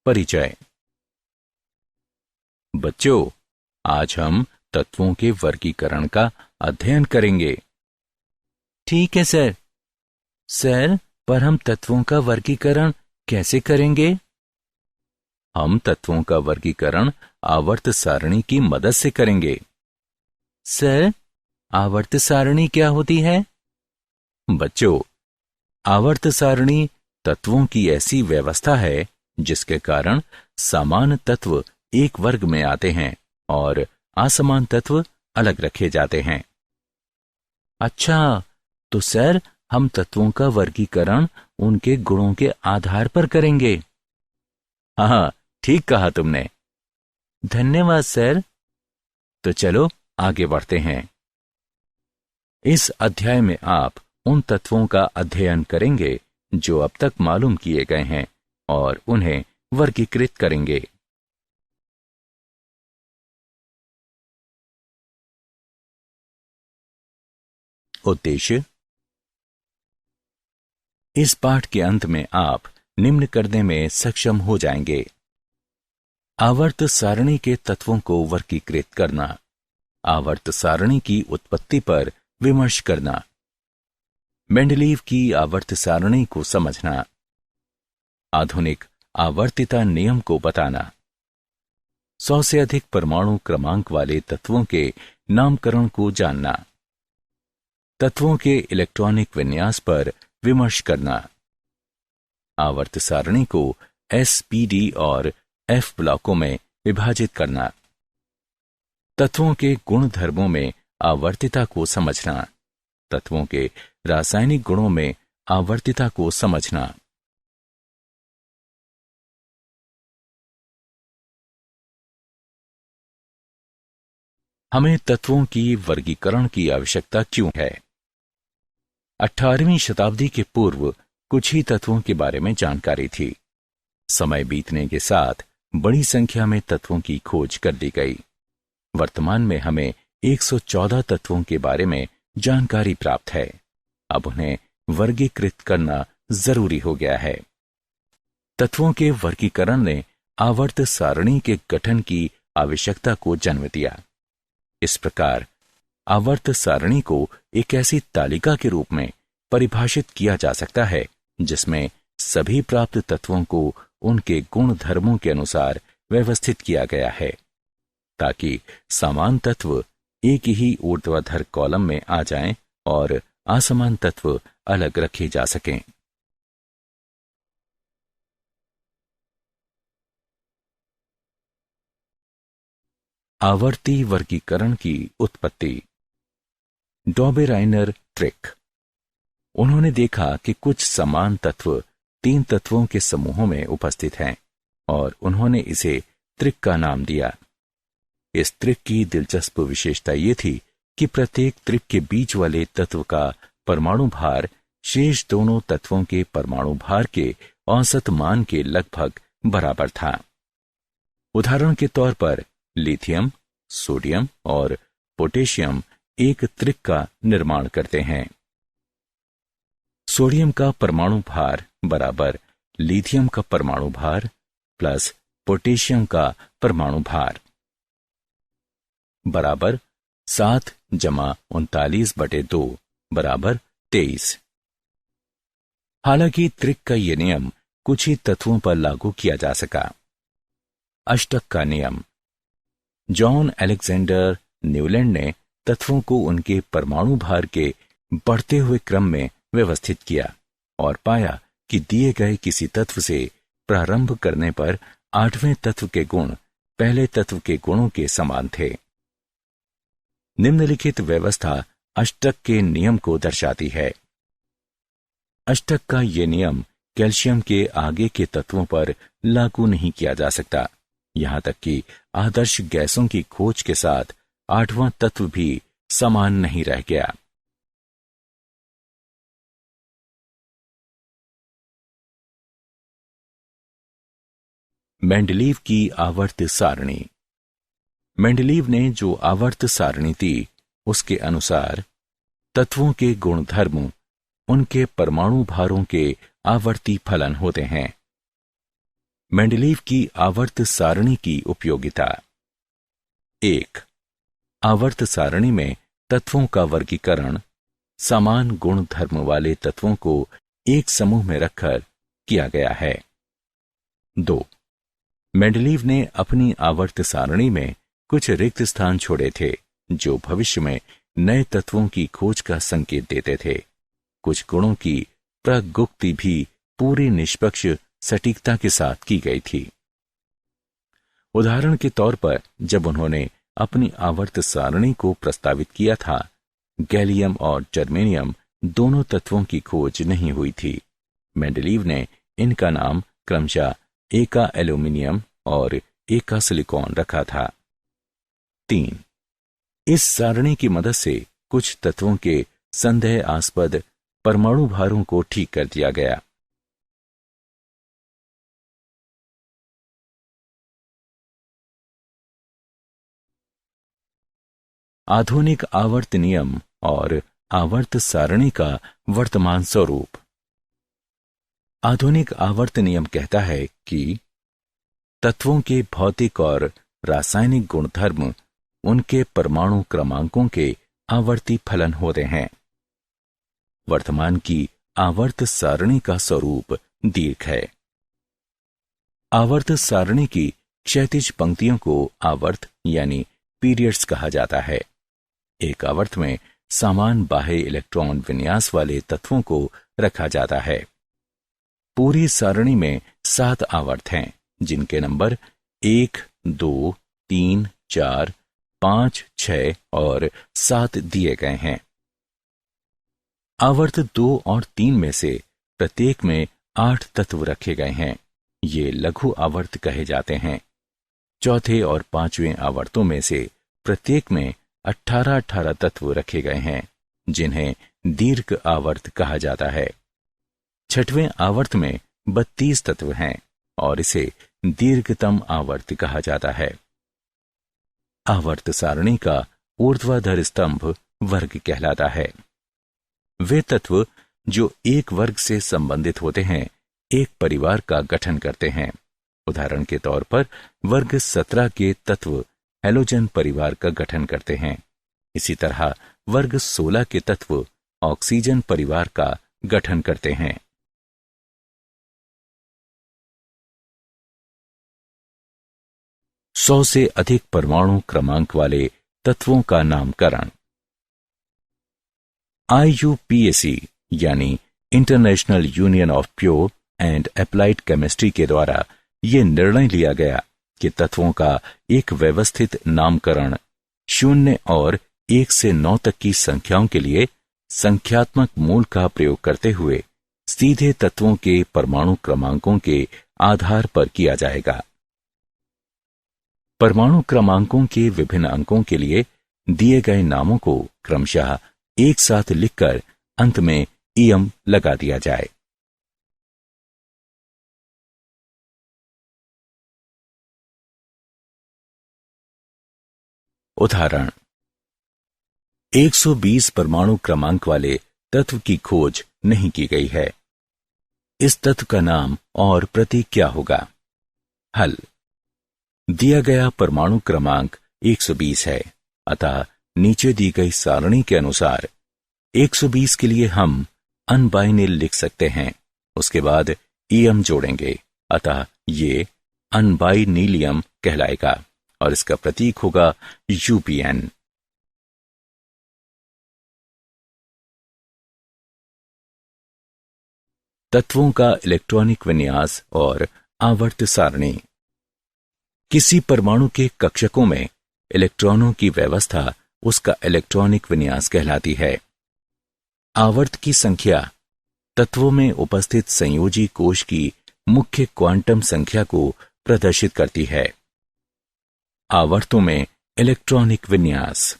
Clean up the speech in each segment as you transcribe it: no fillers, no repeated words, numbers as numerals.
परिचय। बच्चों, आज हम तत्वों के वर्गीकरण का अध्ययन करेंगे। ठीक है सर। सर, पर हम तत्वों का वर्गीकरण कैसे करेंगे? हम तत्वों का वर्गीकरण आवर्त सारणी की मदद से करेंगे। सर, आवर्त सारणी क्या होती है? बच्चों, आवर्त सारणी तत्वों की ऐसी व्यवस्था है जिसके कारण समान तत्व एक वर्ग में आते हैं और असमान तत्व अलग रखे जाते हैं। अच्छा, तो सर हम तत्वों का वर्गीकरण उनके गुणों के आधार पर करेंगे। हाँ, ठीक कहा तुमने। धन्यवाद सर। तो चलो आगे बढ़ते हैं। इस अध्याय में आप उन तत्वों का अध्ययन करेंगे जो अब तक मालूम किए गए हैं और उन्हें वर्गीकृत करेंगे। उद्देश्य। इस पाठ के अंत में आप निम्न करने में सक्षम हो जाएंगे: आवर्त सारणी के तत्वों को वर्गीकृत करना, आवर्त सारणी की उत्पत्ति पर विमर्श करना, मेंडलीव की आवर्त सारणी को समझना, आधुनिक आवर्तिता नियम को बताना, 100 से अधिक परमाणु क्रमांक वाले तत्वों के नामकरण को जानना, तत्वों के इलेक्ट्रॉनिक विन्यास पर विमर्श करना, आवर्त सारणी को एस, पी, डी और एफ ब्लॉकों में विभाजित करना, तत्वों के गुण धर्मों में आवर्तिता को समझना, तत्वों के रासायनिक गुणों में आवर्तिता को समझना। हमें तत्वों की वर्गीकरण की आवश्यकता क्यों है? 18वीं शताब्दी के पूर्व कुछ ही तत्वों के बारे में जानकारी थी। समय बीतने के साथ बड़ी संख्या में तत्वों की खोज कर ली गई। वर्तमान में हमें 114 तत्वों के बारे में जानकारी प्राप्त है। अब उन्हें वर्गीकृत करना जरूरी हो गया है। तत्वों के वर्गीकरण ने आवर्त सारणी के गठन की आवश्यकता को जन्म दिया। इस प्रकार आवर्त सारणी को एक ऐसी तालिका के रूप में परिभाषित किया जा सकता है जिसमें सभी प्राप्त तत्वों को उनके गुण धर्मों के अनुसार व्यवस्थित किया गया है, ताकि समान तत्व एक ही ऊर्ध्वाधर कॉलम में आ जाएं और असमान तत्व अलग रखे जा सकें। आवर्ती वर्गीकरण की उत्पत्ति। डॉबेराइनर ट्रिक। उन्होंने देखा कि कुछ समान तत्व 3 तत्वों के समूहों में उपस्थित हैं और उन्होंने इसे त्रिक का नाम दिया। इस त्रिक की दिलचस्प विशेषता ये थी कि प्रत्येक त्रिक के बीच वाले तत्व का परमाणु भार शेष दोनों तत्वों के परमाणु भार के औसत मान के लगभग बराबर था। उदाहरण के तौर पर लिथियम, सोडियम और पोटेशियम एक त्रिक का निर्माण करते हैं। सोडियम का परमाणु भार बराबर लिथियम का परमाणु भार प्लस पोटेशियम का परमाणु भार बराबर 7 जमा 39/2 बराबर 23। हालांकि त्रिक का यह नियम कुछ ही तत्वों पर लागू किया जा सका। अष्टक का नियम। जॉन अलेक्जेंडर न्यूलैंड ने तत्वों को उनके परमाणु भार के बढ़ते हुए क्रम में व्यवस्थित किया और पाया कि दिए गए किसी तत्व से प्रारंभ करने पर 8वें तत्व के गुण पहले तत्व के गुणों के समान थे। निम्नलिखित व्यवस्था अष्टक के नियम को दर्शाती है। अष्टक का यह नियम कैल्शियम के आगे के तत्वों पर लागू नहीं किया जा सकता, यहां तक कि आदर्श गैसों की खोज के साथ 8वां तत्व भी समान नहीं रह गया। मेंडलीव की आवर्त सारणी। मेंडलीव ने जो आवर्त सारणी दी उसके अनुसार तत्वों के गुणधर्म उनके परमाणु भारों के आवर्ती फलन होते हैं। मेंडलीव की आवर्त सारणी की उपयोगिता। 1. आवर्त सारणी में तत्वों का वर्गीकरण समान गुण धर्म वाले तत्वों को एक समूह में रखकर किया गया है। 2. मेंडलीव ने अपनी आवर्त सारणी में कुछ रिक्त स्थान छोड़े थे जो भविष्य में नए तत्वों की खोज का संकेत देते थे। कुछ गुणों की प्रगुक्ति भी पूरी निष्पक्ष सटीकता के साथ की गई थी। उदाहरण के तौर पर जब उन्होंने अपनी आवर्त सारणी को प्रस्तावित किया था, गैलियम और जर्मेनियम दोनों तत्वों की खोज नहीं हुई थी। मेंडलीव ने इनका नाम क्रमशः एका एल्यूमिनियम और एका सिलिकॉन रखा था। 3. इस सारणी की मदद से कुछ तत्वों के संदेहास्पद परमाणु भारों को ठीक कर दिया गया। आधुनिक आवर्त नियम और आवर्त सारणी का वर्तमान स्वरूप। आधुनिक आवर्त नियम कहता है कि तत्वों के भौतिक और रासायनिक गुणधर्म उनके परमाणु क्रमांकों के आवर्ती फलन होते हैं। वर्तमान की आवर्त सारणी का स्वरूप दीर्घ है। आवर्त सारणी की क्षैतिज पंक्तियों को आवर्त यानी पीरियड्स कहा जाता है। एक आवर्त में समान बाह्य इलेक्ट्रॉन विन्यास वाले तत्वों को रखा जाता है। पूरी सारणी में 7 आवर्त हैं जिनके नंबर 1, 2, 3, 4, 5, 6 और 7 दिए गए हैं। आवर्त 2 और 3 में से प्रत्येक में 8 तत्व रखे गए हैं। ये लघु आवर्त कहे जाते हैं। चौथे और 5वें आवर्तों में से प्रत्येक में 18 तत्व रखे गए हैं जिन्हें दीर्घ आवर्त कहा जाता है। 6वें आवर्त में 32 तत्व हैं और इसे दीर्घतम आवर्त कहा जाता है। आवर्त सारणी का ऊर्ध्वाधर स्तंभ वर्ग कहलाता है। वे तत्व जो एक वर्ग से संबंधित होते हैं एक परिवार का गठन करते हैं। उदाहरण के तौर पर वर्ग 17 के तत्व हैलोजन परिवार का गठन करते हैं। इसी तरह वर्ग 16 के तत्व ऑक्सीजन परिवार का गठन करते हैं। सौ से अधिक परमाणु क्रमांक वाले तत्वों का नामकरण। IUPAC यानी international union of pure and applied chemistry के द्वारा यह निर्णय लिया गया कि तत्वों का एक व्यवस्थित नामकरण 0 और 1 से 9 तक की संख्याओं के लिए संख्यात्मक मूल का प्रयोग करते हुए सीधे तत्वों के परमाणु क्रमांकों के आधार पर किया जाएगा। परमाणु क्रमांकों के विभिन्न अंकों के लिए दिए गए नामों को क्रमशः एक साथ लिखकर अंत में ईएम लगा दिया जाए। उदाहरण 120 परमाणु क्रमांक वाले तत्व की खोज नहीं की गई है। इस तत्व का नाम और प्रतीक क्या होगा? हल। दिया गया परमाणु क्रमांक 120 है, अतः नीचे दी गई सारणी के अनुसार 120 के लिए हम अनबाइनिल लिख सकते हैं। उसके बाद ईएम जोड़ेंगे, अतः ये अनबाइनीलियम कहलाएगा और इसका प्रतीक होगा UPN। तत्वों का इलेक्ट्रॉनिक विन्यास और आवर्त सारणी। किसी परमाणु के कक्षकों में इलेक्ट्रॉनों की व्यवस्था उसका इलेक्ट्रॉनिक विन्यास कहलाती है। आवर्त की संख्या तत्वों में उपस्थित संयोजी कोश की मुख्य क्वांटम संख्या को प्रदर्शित करती है। आवर्तों में इलेक्ट्रॉनिक विन्यास।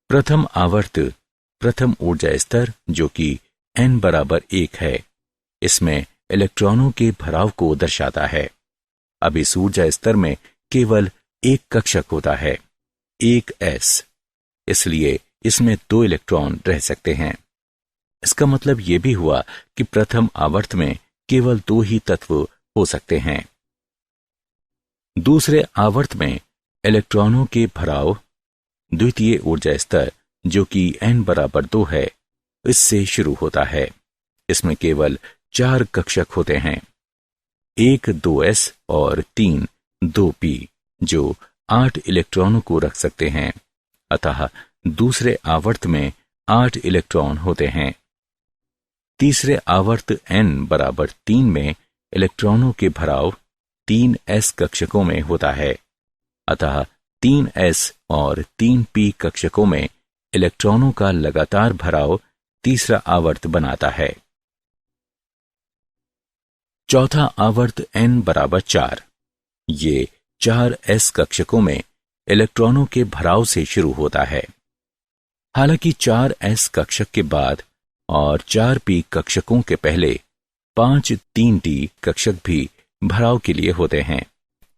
प्रथम आवर्त प्रथम ऊर्जा स्तर जो कि n बराबर 1 है, इसमें इलेक्ट्रॉनों के भराव को दर्शाता है। अब इस ऊर्जा स्तर में केवल एक कक्षक होता है, एक s, इसलिए इसमें 2 इलेक्ट्रॉन रह सकते हैं। इसका मतलब यह भी हुआ कि प्रथम आवर्त में केवल 2 ही तत्व हो सकते हैं। दूसरे आवर्त में इलेक्ट्रॉनों के भराव द्वितीय ऊर्जा स्तर जो कि n बराबर 2 है, इससे शुरू होता है। इसमें केवल 4 कक्षक होते हैं, 1 2s और 3 2p, जो 8 इलेक्ट्रॉनों को रख सकते हैं। अतः दूसरे आवर्त में 8 इलेक्ट्रॉन होते हैं। तीसरे आवर्त n बराबर 3 में इलेक्ट्रॉनों के भराव 3s कक्षकों में होता है। अतः 3s और 3p कक्षकों में इलेक्ट्रॉनों का लगातार भराव तीसरा आवर्त बनाता है। चौथा आवर्त n बराबर 4, ये 4s कक्षकों में इलेक्ट्रॉनों के भराव से शुरू होता है। हालांकि 4s कक्षक के बाद और 4p कक्षकों के पहले 5 3d कक्षक भी भराव के लिए होते हैं।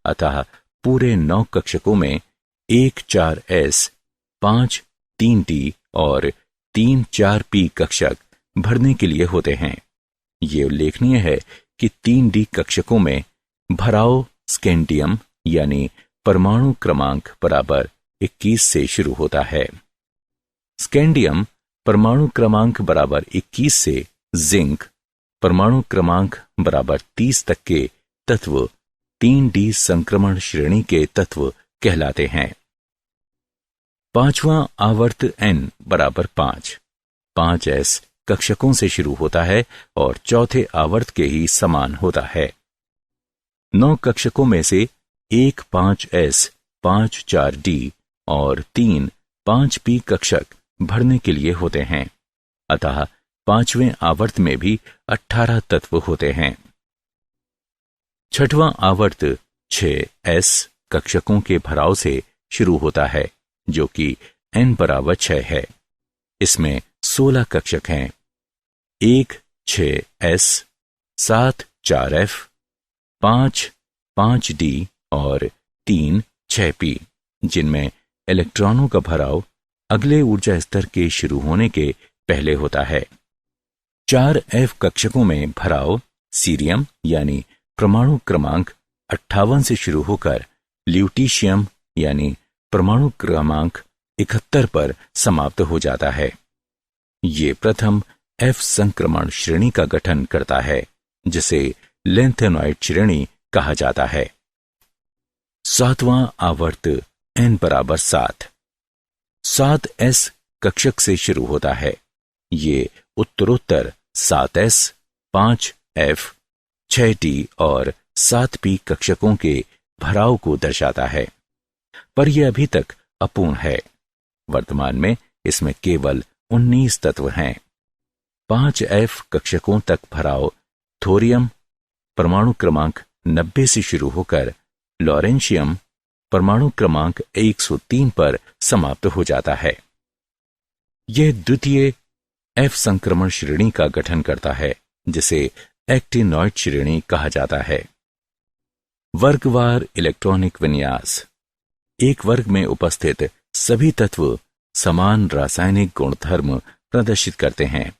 अतः पूरे 9 कक्षकों में 1 4s, 5 3d और 3 4p कक्षक भरने के लिए होते हैं। ये उल्लेखनीय है कि 3d कक्षकों में भराव स्कैंडियम यानी परमाणु क्रमांक बराबर 21 से शुरू होता है। स्कैंडियम परमाणु क्रमांक बराबर 21 से जिंक परमाणु क्रमांक बराबर 30 तक के तत्व 3d संक्रमण श्रेणी के तत्व कहलाते हैं। पांचवां आवर्त n बराबर 5, 5s कक्षकों से शुरू होता है और चौथे आवर्त के ही समान होता है। 9 कक्षकों में से 1 5s, 5 4d और 3 5p कक्षक भरने के लिए होते हैं। अतः पांचवें आवर्त में भी 18 तत्व होते हैं। छठवां आवर्त 6s कक्षकों के भराव से शुरू होता है, जो कि n बराबर 6 है। इसमें 16 कक्षक हैं, 1 6s, 7 4f, 5 5d और 3 6p, जिनमें इलेक्ट्रॉनों का भराव अगले ऊर्जा स्तर के शुरू होने के पहले होता है। 4f कक्षकों में भराव सीरियम यानी परमाणु क्रमांक 58 से शुरू होकर ल्यूटीशियम यानी परमाणु क्रमांक 71 पर समाप्त हो जाता है। ये प्रथम f संक्रमण श्रेणी का गठन करता है, जिसे लेंथेनॉइड श्रेणी कहा जाता है। सातवां आवर्त n बराबर 7, 7s कक्षक से शुरू होता है। ये उत्तरोत्तर 7s, 5f, 6d और 7p कक्षकों के भराव को दर्शाता है, पर यह अभी तक अपूर्ण है। वर्तमान में इसमें केवल 19 तत्व हैं। 5f कक्षकों तक भराव थोरियम परमाणु क्रमांक 90 से शुरू होकर लॉरेंशियम परमाणु क्रमांक 103 पर समाप्त हो जाता है। यह द्वितीय f संक्रमण श्रेणी का गठन करता है, जिसे एक्टिनॉइड श्रेणी कहा जाता है। वर्गवार इलेक्ट्रॉनिक विन्यास। एक वर्ग में उपस्थित सभी तत्व समान रासायनिक गुणधर्म प्रदर्शित करते हैं,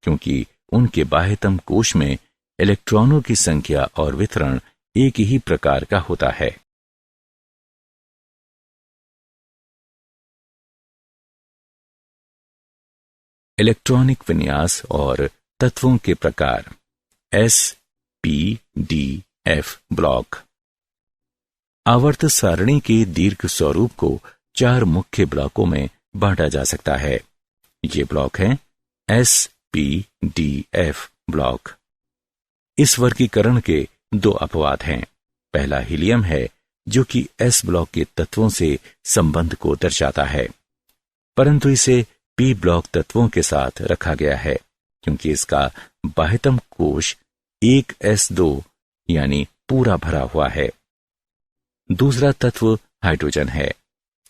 क्योंकि उनके बाह्यतम कोश में इलेक्ट्रॉनों की संख्या और वितरण एक ही प्रकार का होता है। इलेक्ट्रॉनिक विन्यास और तत्वों के प्रकार। s, p, d, f block. आवर्त सारणी के दीर्घ स्वरूप को 4 मुख्य ब्लॉकों में बांटा जा सकता है। ये ब्लॉक हैं s, p, d, f block. इस वर्गीकरण के 2 अपवाद हैं। पहला हीलियम है, जो कि s ब्लॉक के तत्वों से संबंध को दर्शाता है, परंतु इसे p ब्लॉक तत्वों के साथ रखा गया है, क्योंकि इसका बाह्यतम कोश 1s2 यानी पूरा भरा हुआ है। दूसरा तत्व हाइड्रोजन है।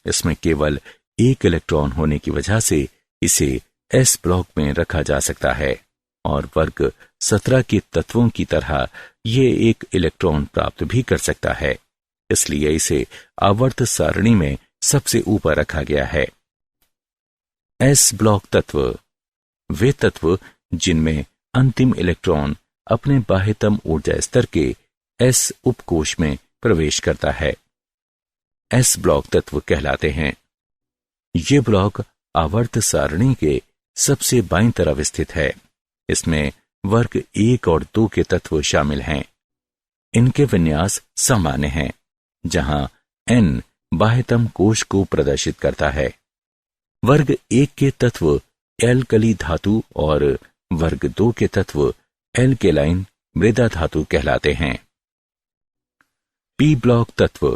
इसमें केवल 1 इलेक्ट्रॉन होने की वजह से इसे s ब्लॉक में रखा जा सकता है, और वर्ग 17 के तत्वों की तरह ये 1 इलेक्ट्रॉन प्राप्त भी कर सकता है। इसलिए इसे आवर्त सारणी में सबसे ऊपर रखा गया है। s ब्लॉक तत्व वे तत्व जिनमें अंतिम इलेक्ट्रॉन अपने बाह्यतम ऊर्जा स्तर के एस उपकोष में प्रवेश करता है। एस ब्लॉक तत्व कहलाते हैं। ये ब्लॉक आवर्त सारणी के सबसे बाईं तरफ स्थित है। इसमें वर्ग 1 और 2 के तत्व शामिल हैं। इनके विन्यास सामान्य हैं, जहां N बाह्यतम कोश को प्रदर्शित करता है। वर्ग 1 के तत्व एल्कली धातु और वर्ग 2 के तत्व एल्केलाइन मृदा धातु कहलाते हैं। पी ब्लॉक तत्व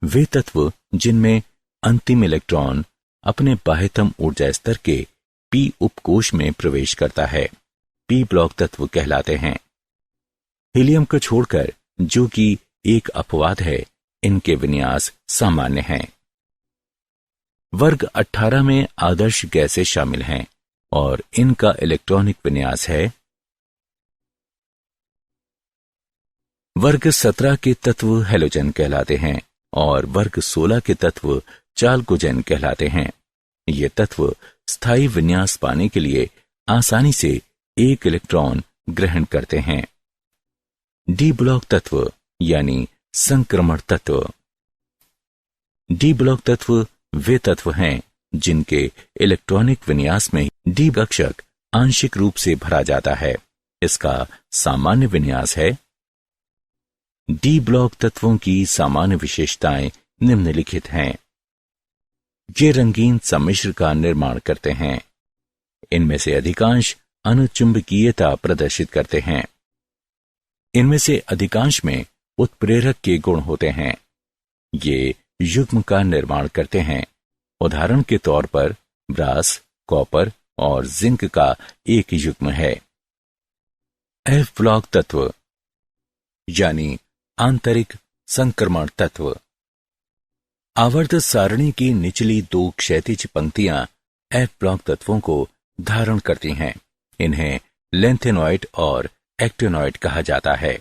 वे तत्व जिनमें अंतिम इलेक्ट्रॉन अपने बाह्यतम ऊर्जा स्तर के पी उपकोष में प्रवेश करता है, पी ब्लॉक तत्व कहलाते हैं। हीलियम को छोड़कर, जो कि एक अपवाद है, इनके विन्यास सामान्य हैं। वर्ग 18 में आदर्श गैसें शामिल हैं और इनका इलेक्ट्रॉनिक विन्यास है। वर्ग 17 के तत्व हेलोजन कहलाते हैं और वर्ग 16 के तत्व चालकोजेन कहलाते हैं। ये तत्व स्थायी विन्यास पाने के लिए आसानी से एक इलेक्ट्रॉन ग्रहण करते हैं। डी ब्लॉक तत्व यानी संक्रमण तत्व। डी ब्लॉक तत्व वे तत्व हैं जिनके इलेक्ट्रॉनिक विन्यास में डी कक्षक आंशिक रूप से भरा जाता है। इसका सामान्य विन्यास है। डी ब्लॉक तत्वों की सामान्य विशेषताएं निम्नलिखित हैं। ये रंगीन सम्मिश्र का निर्माण करते हैं। इनमें से अधिकांश अनुचुंबकीयता प्रदर्शित करते हैं। इनमें से अधिकांश में उत्प्रेरक के गुण होते हैं। ये युग्म का निर्माण करते हैं। उदाहरण के तौर पर ब्रास, कॉपर और जिंक का एक युग्म है। एफ ब्लॉक तत्व यानी आंतरिक संक्रमण तत्व। आवर्त सारणी की निचली 2 क्षैतिज पंक्तियां एफ ब्लॉक तत्वों को धारण करती हैं। इन्हें लेंथेनॉइड और एक्टिनॉइड कहा जाता है।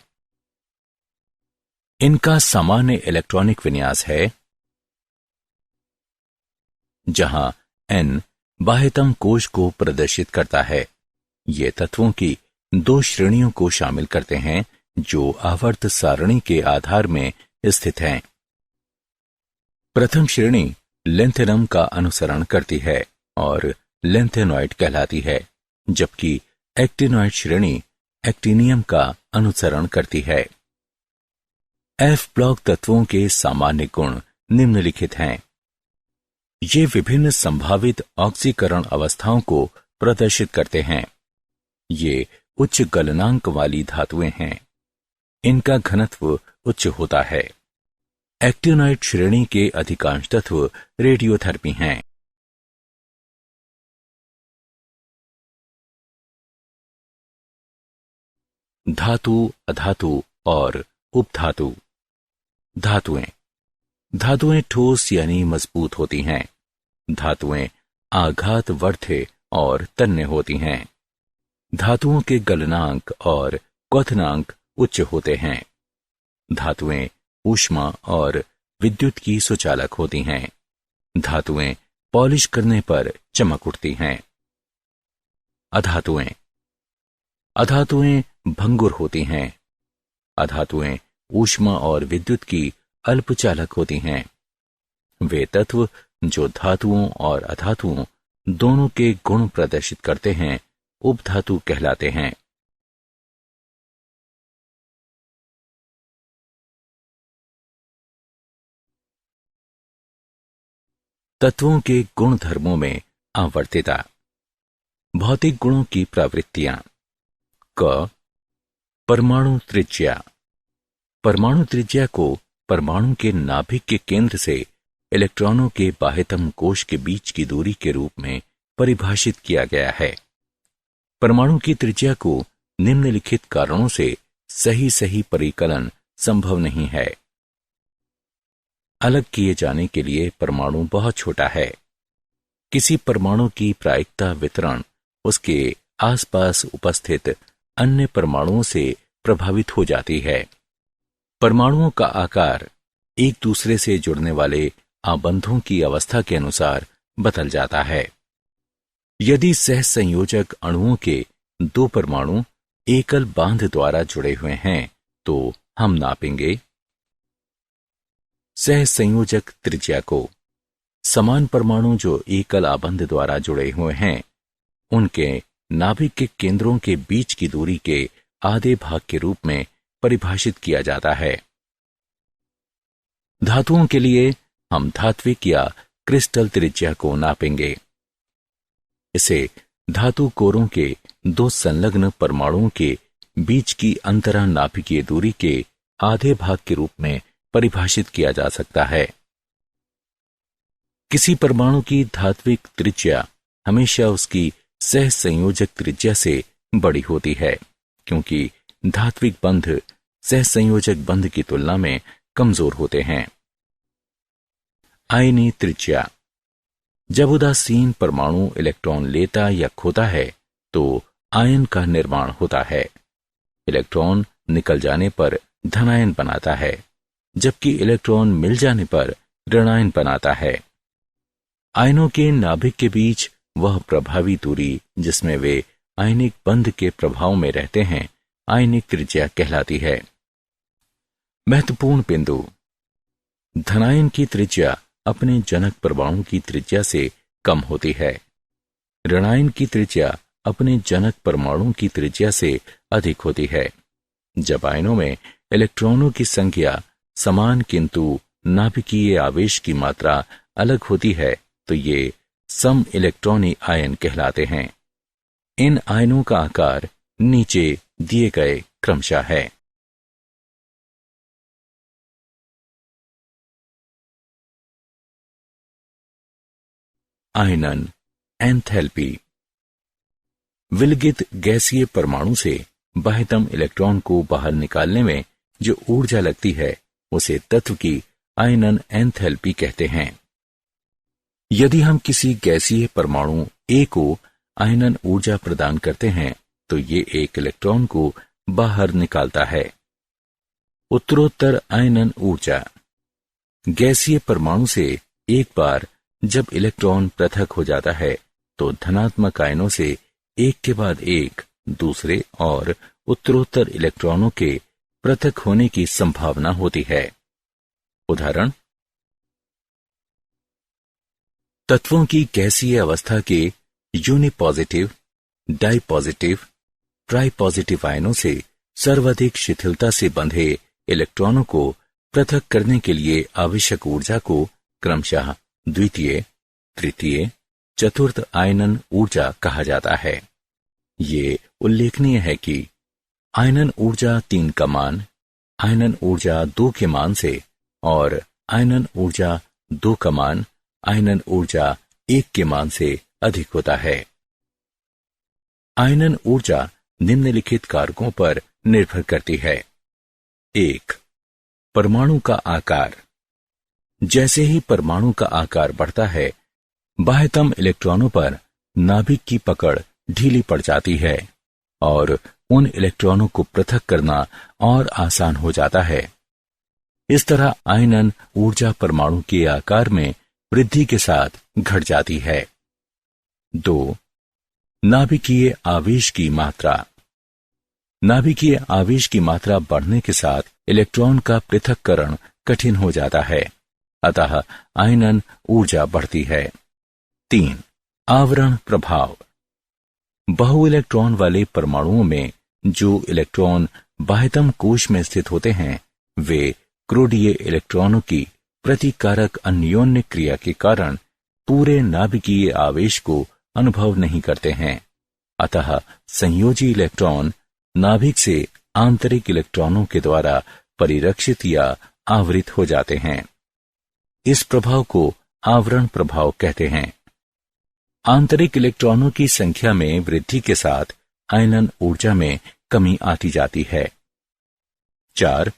इनका सामान्य इलेक्ट्रॉनिक विन्यास है, जहां N बाह्यतम कोश को प्रदर्शित करता है। ये तत्वों की 2 श्रेणियों को शामिल करते हैं जो आवर्त सारणी के आधार में स्थित हैं। प्रथम श्रेणी लेंथेनम का अनुसरण करती है और लेंथेनॉइड कहलाती है, जबकि एक्टिनॉइड श्रेणी एक्टिनियम का अनुसरण करती है। एफ ब्लॉक तत्वों के सामान्य गुण निम्नलिखित हैं। ये विभिन्न संभावित ऑक्सीकरण अवस्थाओं को प्रदर्शित करते हैं। ये उच्च गलनांक वाली धातुएं हैं। इनका घनत्व उच्च होता है। एक्टिनॉइड श्रेणी के अधिकांश तत्व रेडियोधर्मी हैं। धातु, अधातु और उपधातु। धातुएं ठोस यानी मजबूत होती हैं। धातुएं आघातवर्ध्य और तन्य होती हैं। धातुओं के गलनांक और क्वथनांक उच्च होते हैं। धातुएं ऊष्मा और विद्युत की सुचालक होती हैं। धातुएं पॉलिश करने पर चमक उठती हैं। अधातुएं भंगुर होती हैं। अधातुएं ऊष्मा और विद्युत की अल्पचालक होती हैं। वे तत्व जो धातुओं और अधातुओं दोनों के गुण प्रदर्शित करते हैं उपधातु कहलाते हैं। तत्वों के गुण धर्मों में आवर्तिता। भौतिक गुणों की प्रवृत्तियां। क परमाणु त्रिज्या। परमाणु त्रिज्या को परमाणु के नाभिक के केंद्र से इलेक्ट्रॉनों के बाह्यतम कोश के बीच की दूरी के रूप में परिभाषित किया गया है। परमाणु की त्रिज्या को निम्नलिखित कारणों से सही परिकलन संभव नहीं है। अलग किए जाने के लिए परमाणु बहुत छोटा है। किसी परमाणु की प्रायिकता वितरण उसके आसपास उपस्थित अन्य परमाणुओं से प्रभावित हो जाती है। परमाणुओं का आकार एक दूसरे से जुड़ने वाले आबंधों की अवस्था के अनुसार बदल जाता है। यदि सहसंयोजक अणुओं के 2 परमाणु एकल बांध द्वारा जुड़े हुए हैं तो हम नापेंगे सहसंयोजक त्रिज्या को। समान परमाणु जो एकल आबंध द्वारा जुड़े हुए हैं उनके नाभिक के केंद्रों के बीच की दूरी के आधे भाग के रूप में परिभाषित किया जाता है। धातुओं के लिए हम धात्विक या क्रिस्टल त्रिज्या को नापेंगे। इसे धातु कोरों के दो संलग्न परमाणुओं के बीच की अंतरा नाभिकीय दूरी के आधे भाग के रूप में परिभाषित किया जा सकता है। किसी परमाणु की धात्विक त्रिज्या हमेशा उसकी सहसंयोजक त्रिज्या से बड़ी होती है, क्योंकि धात्विक बंध सहसंयोजक बंध की तुलना में कमजोर होते हैं। आयनी त्रिज्या। जब उदासीन परमाणु इलेक्ट्रॉन लेता या खोता है तो आयन का निर्माण होता है। इलेक्ट्रॉन निकल जाने पर धनायन बनाता है, जबकि इलेक्ट्रॉन मिल जाने पर ऋणायन बनाता है। आयनों के नाभिक के बीच वह प्रभावी दूरी जिसमें वे आयनिक बंध के प्रभाव में रहते हैं आयनिक त्रिज्या कहलाती है। महत्वपूर्ण बिंदु। धनायन की त्रिज्या अपने जनक परमाणु की त्रिज्या से कम होती है। ऋणायन की त्रिज्या अपने जनक परमाणु की त्रिज्या से अधिक होती है। जब आयनों में इलेक्ट्रॉनों की संख्या समान किंतु नाभिकीय आवेश की मात्रा अलग होती है तो ये सम इलेक्ट्रॉनी आयन कहलाते हैं। इन आयनों का आकार नीचे दिए गए क्रमशः है। आयनन एंथैल्पी। विलगित गैसीय परमाणु से बाह्यतम इलेक्ट्रॉन को बाहर निकालने में जो ऊर्जा लगती है उसे तत्व की आयनन एंथैल्पी कहते हैं। यदि हम किसी गैसीय परमाणु ए को आयनन ऊर्जा प्रदान करते हैं तो ये एक इलेक्ट्रॉन को बाहर निकालता है। उत्तरोत्तर आयनन ऊर्जा। गैसीय परमाणु से एक बार जब इलेक्ट्रॉन पृथक हो जाता है तो धनात्मक आयनों से एक के बाद एक दूसरे और उत्तरोत्तर इलेक्ट्रॉनों के पृथक होने की संभावना होती है। उदाहरण, तत्वों की गैसीय अवस्था के यूनिपॉजिटिव, डाइपॉजिटिव, ट्राइपॉजिटिव आयनों से सर्वाधिक शिथिलता से बंधे इलेक्ट्रॉनों को पृथक करने के लिए आवश्यक ऊर्जा को क्रमशः द्वितीय, तृतीय, चतुर्थ आयनन ऊर्जा कहा जाता है। ये उल्लेखनीय है कि आयनन ऊर्जा 3 का मान आयनन ऊर्जा 2 के मान से और आयनन ऊर्जा 2 का मान आयनन ऊर्जा 1 के मान से अधिक होता है। आयनन ऊर्जा निम्नलिखित कारकों पर निर्भर करती है। 1. परमाणु का आकार। जैसे ही परमाणु का आकार बढ़ता है बाह्यतम इलेक्ट्रॉनों पर नाभिक की पकड़ ढीली पड़ जाती है और उन इलेक्ट्रॉनों को पृथक करना और आसान हो जाता है। इस तरह आयनन ऊर्जा परमाणु के आकार में वृद्धि के साथ घट जाती है। 2. नाभिकीय आवेश की मात्रा। नाभिकीय आवेश की मात्रा बढ़ने के साथ इलेक्ट्रॉन का पृथक्करण कठिन हो जाता है, अतः आयनन ऊर्जा बढ़ती है। 3. आवरण प्रभाव। बहु इलेक्ट्रॉन वाले परमाणुओं में जो इलेक्ट्रॉन बाह्यतम कोश में स्थित होते हैं वे क्रोडीय इलेक्ट्रॉनों की प्रतिकारक अन्योन्य क्रिया के कारण पूरे नाभिकीय आवेश को अनुभव नहीं करते हैं, अतः संयोजी इलेक्ट्रॉन नाभिक से आंतरिक इलेक्ट्रॉनों के द्वारा परिरक्षित या आवृत हो जाते हैं। इस प्रभाव को आवरण प्रभाव कहते हैं। आंतरिक इलेक्ट्रॉनों की संख्या में वृद्धि के साथ आयनन ऊर्जा में कमी आती जाती है। 4.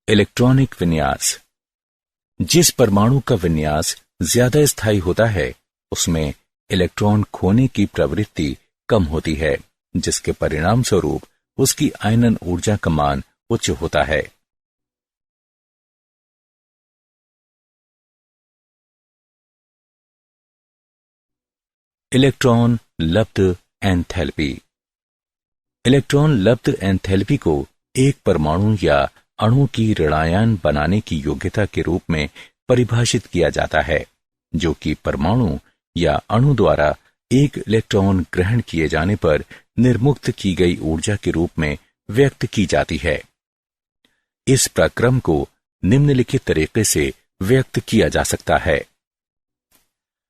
इलेक्ट्रॉनिक विन्यास। जिस परमाणु का विन्यास ज्यादा स्थायी होता है उसमें इलेक्ट्रॉन खोने की प्रवृत्ति कम होती है, जिसके परिणाम स्वरूप उसकी आयनन ऊर्जा का मान उच्च होता है। इलेक्ट्रॉन लब्ध एंथैल्पी। इलेक्ट्रॉन लब्ध एंथैल्पी को एक परमाणु या अणु की ऋणायन बनाने की योग्यता के रूप में परिभाषित किया जाता है, जो कि परमाणु या अणु द्वारा एक इलेक्ट्रॉन ग्रहण किए जाने पर निर्मुक्त की गई ऊर्जा के रूप में व्यक्त की जाती है। इस प्रक्रम को निम्नलिखित तरीके से व्यक्त किया जा सकता है।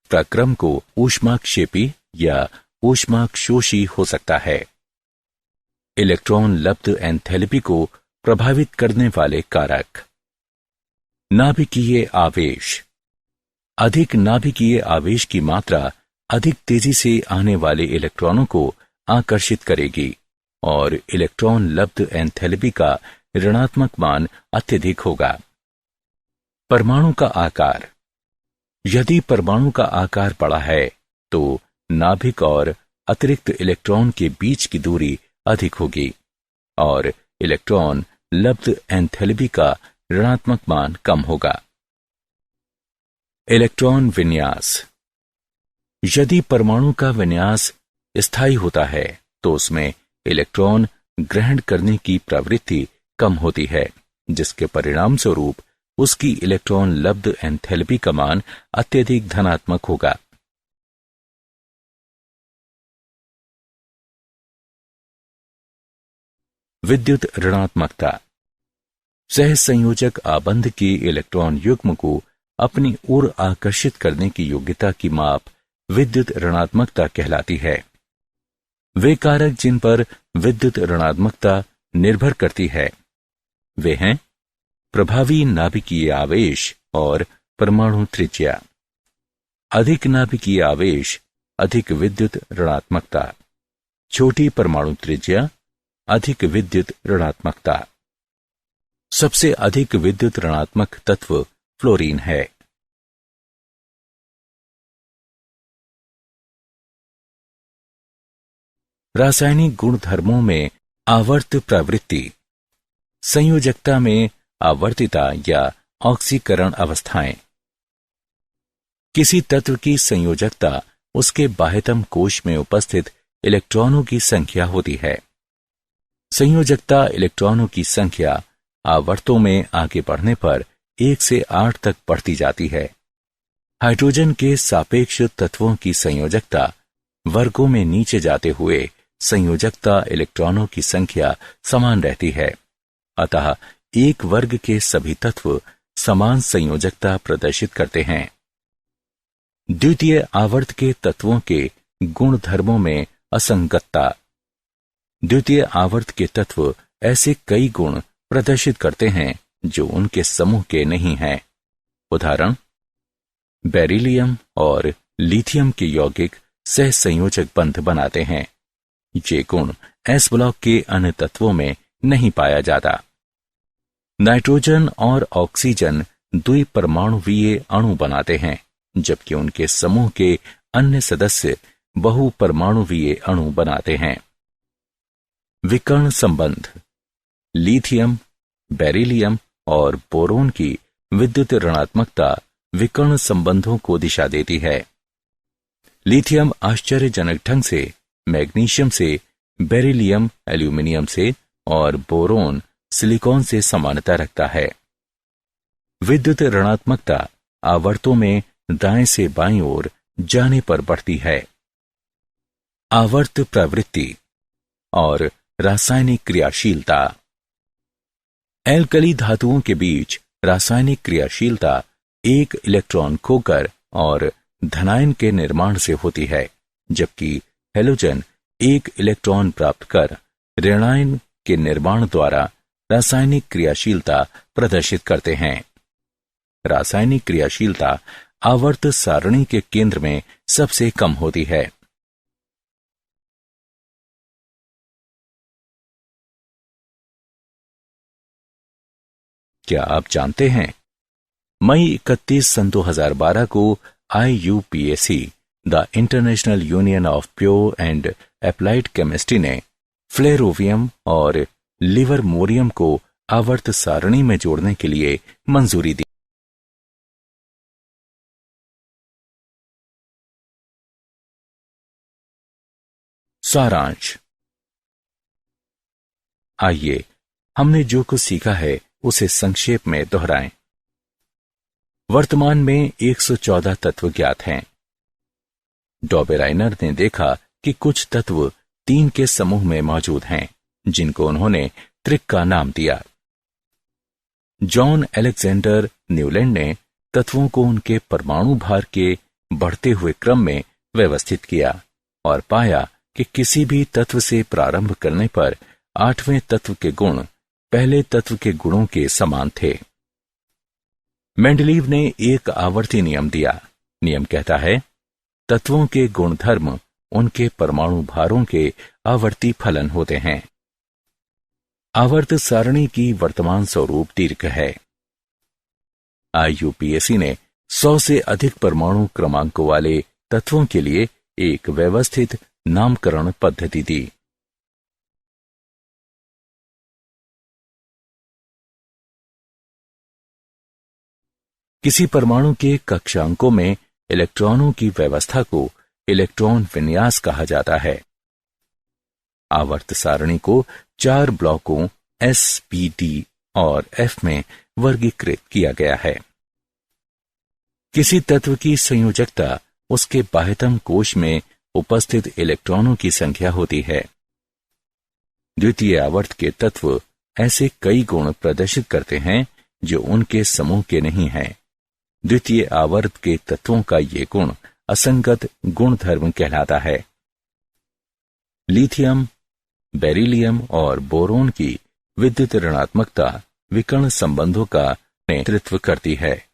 प्रक्रम को ऊष्माक्षेपी या ऊष्माक्षोषी हो सकता है। इलेक्ट्रॉन लब्ध एंथैल्पी को प्रभावित करने वाले कारक। नाभिकीय आवेश। अधिक नाभिकीय आवेश की मात्रा अधिक तेजी से आने वाले इलेक्ट्रॉनों को आकर्षित करेगी और इलेक्ट्रॉन लब्ध एंथैल्पी का ऋणात्मक मान अत्यधिक होगा। परमाणु का आकार। यदि परमाणु का आकार बड़ा है तो नाभिक और अतिरिक्त इलेक्ट्रॉन के बीच की दूरी अधिक होगी और इलेक्ट्रॉन लब्ध एंथैल्पी का ऋणात्मक मान कम होगा। इलेक्ट्रॉन विन्यास। यदि परमाणु का विन्यास स्थायी होता है तो उसमें इलेक्ट्रॉन ग्रहण करने की प्रवृत्ति कम होती है, जिसके परिणाम स्वरूप उसकी इलेक्ट्रॉन लब्ध एंथैल्पी का मान अत्यधिक धनात्मक होगा। विद्युत ऋणात्मकता। सहसंयोजक आबंध के इलेक्ट्रॉन युग्म को अपनी ओर आकर्षित करने की योग्यता की माप विद्युत ऋणात्मकता कहलाती है। वे कारक जिन पर विद्युत ऋणात्मकता निर्भर करती है वे हैं प्रभावी नाभिकीय आवेश और परमाणु त्रिज्या। अधिक नाभिकीय आवेश अधिक विद्युत ऋणात्मकता, छोटी परमाणु त्रिज्या अधिक विद्युत ऋणात्मकता। सबसे अधिक विद्युत ऋणात्मक तत्व फ्लोरीन है। रासायनिक गुणधर्मों में आवर्त प्रवृत्ति। संयोजकता में आवर्तिता या ऑक्सीकरण अवस्थाएं। किसी तत्व की संयोजकता उसके बाह्यतम कोश में उपस्थित इलेक्ट्रॉनों की संख्या होती है। संयोजकता इलेक्ट्रॉनों की संख्या आवर्तों में आगे बढ़ने पर 1 से 8 तक बढ़ती जाती है। हाइड्रोजन के सापेक्ष तत्वों की संयोजकता वर्गों में नीचे जाते हुए संयोजकता इलेक्ट्रॉनों की संख्या समान रहती है, अतः एक वर्ग के सभी तत्व समान संयोजकता प्रदर्शित करते हैं। द्वितीय आवर्त के तत्वों के गुणधर्मों में असंगतता। द्वितीय आवर्त के तत्व ऐसे कई गुण प्रदर्शित करते हैं जो उनके समूह के नहीं हैं। उदाहरण, बेरिलियम और लिथियम के यौगिक सहसंयोजक बंध बनाते हैं। ये गुण एस ब्लॉक के अन्य तत्वों में नहीं पाया जाता। नाइट्रोजन और ऑक्सीजन द्विपरमाणुवीय अणु बनाते हैं, जबकि उनके समूह के अन्य सदस्य बहुपरमाणुवीय अणु बनाते हैं। विकर्ण संबंध। लिथियम, बेरिलियम और बोरोन की विद्युत ऋणात्मकता विकर्ण संबंधों को दिशा देती है। लिथियम आश्चर्यजनक ढंग से मैग्नीशियम से, बेरिलियम एल्यूमिनियम से और बोरोन सिलिकॉन से समानता रखता है। विद्युत ऋणात्मकता आवर्तों में दाएं से बाईं ओर जाने पर बढ़ती है। आवर्त प्रवृत्ति और रासायनिक क्रियाशीलता। एल्कली धातुओं के बीच रासायनिक क्रियाशीलता एक इलेक्ट्रॉन खोकर और धनायन के निर्माण से होती है, जबकि हैलोजन एक इलेक्ट्रॉन प्राप्त कर ऋणायन के निर्माण द्वारा रासायनिक क्रियाशीलता प्रदर्शित करते हैं। रासायनिक क्रियाशीलता आवर्त सारणी के केंद्र में सबसे कम होती है। क्या आप जानते हैं, मई 31 सन 2012 को IUPAC, the international union of pure and applied chemistry ने फ्लेरोवियम और लिवरमोरियम को आवर्त सारणी में जोड़ने के लिए मंजूरी दी। सारांश। आइए हमने जो कुछ सीखा है उसे संक्षेप में दोहराएं। वर्तमान में 114 तत्व ज्ञात हैं। डॉबेराइनर ने देखा कि कुछ तत्व 3 के समूह में मौजूद हैं, जिनको उन्होंने त्रिक का नाम दिया। जॉन अलेक्जेंडर न्यूलैंड ने तत्वों को उनके परमाणु भार के बढ़ते हुए क्रम में व्यवस्थित किया और पाया कि किसी भी तत्व से प्रारंभ करने पर 8वें तत्व के गुण पहले तत्व के गुणों के समान थे। मेंडलीव ने एक आवर्ती नियम दिया। नियम कहता है, तत्वों के गुणधर्म उनके परमाणु भारों के आवर्ती फलन होते हैं। आवर्त सारणी की वर्तमान स्वरूप दीर्घ है। IUPAC ने 100 से अधिक परमाणु क्रमांकों वाले तत्वों के लिए एक व्यवस्थित नामकरण पद्धति दी। किसी परमाणु के कक्षांकों में इलेक्ट्रॉनों की व्यवस्था को इलेक्ट्रॉन विन्यास कहा जाता है। आवर्त सारणी को 4 ब्लॉकों S, P, D और F में वर्गीकृत किया गया है। किसी तत्व की संयोजकता उसके बाह्यतम कोश में उपस्थित इलेक्ट्रॉनों की संख्या होती है। द्वितीय आवर्त के तत्व ऐसे कई गुण प्रदर्शित करते हैं जो उनके समूह के नहीं हैं। द्वितीय आवर्त के तत्वों का ये गुण असंगत गुणधर्म कहलाता है। लिथियम, बेरिलियम और बोरोन की विद्युत ऋणात्मकता विकर्ण संबंधों का नेतृत्व करती है।